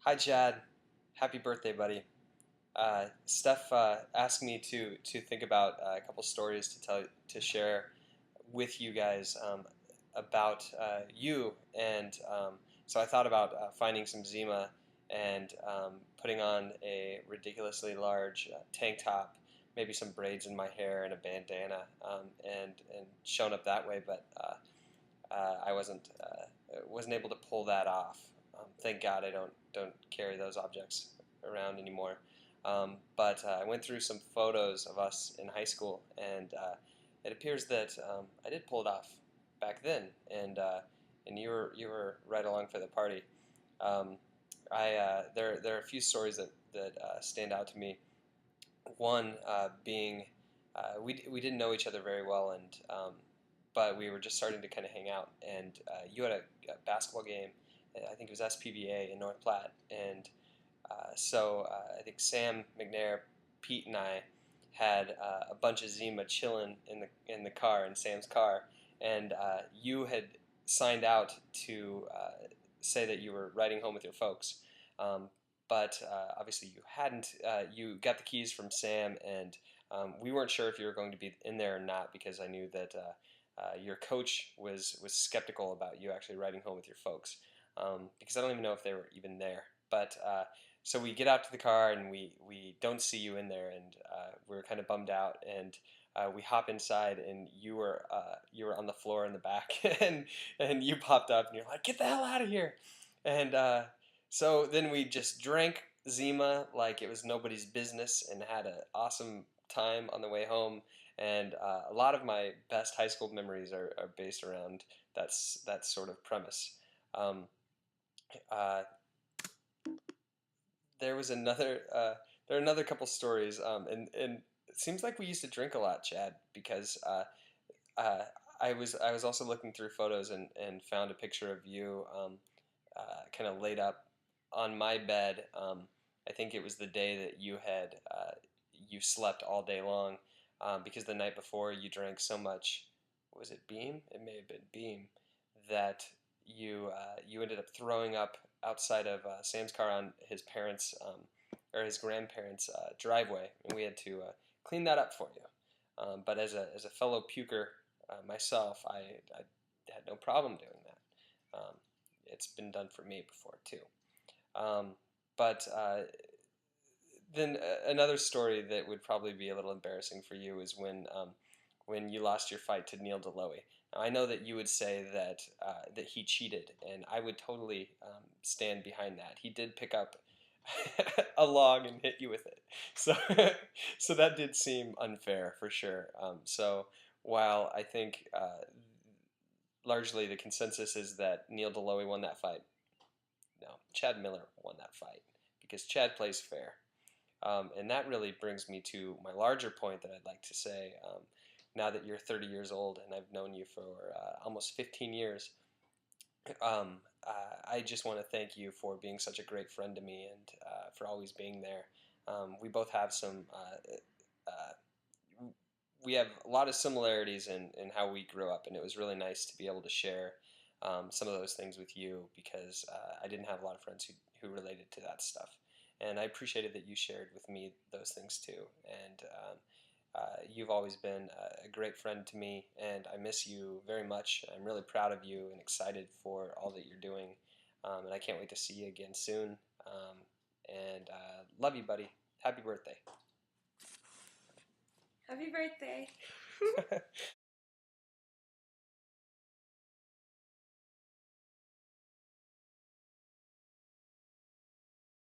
Hi, Chad. Happy birthday, buddy. Steph asked me to think about a couple stories to share with you guys about you, and so I thought about finding some Zima and putting on a ridiculously large tank top, maybe some braids in my hair and a bandana, and showing up that way, but I wasn't able to pull that off. Thank God I don't carry those objects around anymore. But I went through some photos of us in high school, and it appears that I did pull it off back then, and you were right along for the party. Um, there are a few stories that stand out to me. One being we didn't know each other very well, and but we were just starting to kind of hang out. And you had a basketball game, I think it was SPVA in North Platte, and I think Sam McNair, Pete, and I had a bunch of Zima chilling in the car in Sam's car, and you had signed out to say that you were riding home with your folks. Um, but obviously you hadn't. You got the keys from Sam, and we weren't sure if you were going to be in there or not because I knew that your coach was skeptical about you actually riding home with your folks because I don't even know if they were even there. But so we get out to the car and we don't see you in there, and we're kind of bummed out. And we hop inside, and you were on the floor in the back, and you popped up, and you're like, "Get the hell out of here!" And so then we just drank Zima like it was nobody's business, and had an awesome time on the way home. And a lot of my best high school memories are based around that sort of premise. Um, uh, there was another there are another couple stories, and it seems like we used to drink a lot, Chad, because uh, I was also looking through photos and found a picture of you kind of laid up on my bed. I think it was the day that you slept all day long because the night before you drank so much. Was it Beam? It may have been Beam that you ended up throwing up outside of Sam's car on his parents' or his grandparents' driveway, and we had to clean that up for you. But as a fellow puker myself, I had no problem doing that. It's been done for me before too. Um, but then another story that would probably be a little embarrassing for you is when you lost your fight to Neil Deloe. Now, I know that you would say that he cheated, and I would totally stand behind that. He did pick up a log and hit you with it, so so that did seem unfair for sure. So while I think largely the consensus is that Neil Deloe won that fight, no, Chad Miller won that fight because Chad plays fair. And that really brings me to my larger point that I'd like to say. Now that you're 30 years old and I've known you for almost 15 years, I just want to thank you for being such a great friend to me and for always being there. We both have we have a lot of similarities in how we grew up, and it was really nice to be able to share some of those things with you because I didn't have a lot of friends who related to that stuff. And I appreciated that you shared with me those things too. And you've always been a great friend to me, and I miss you very much. I'm really proud of you and excited for all that you're doing. And I can't wait to see you again soon. And love you, buddy. Happy birthday. Happy birthday.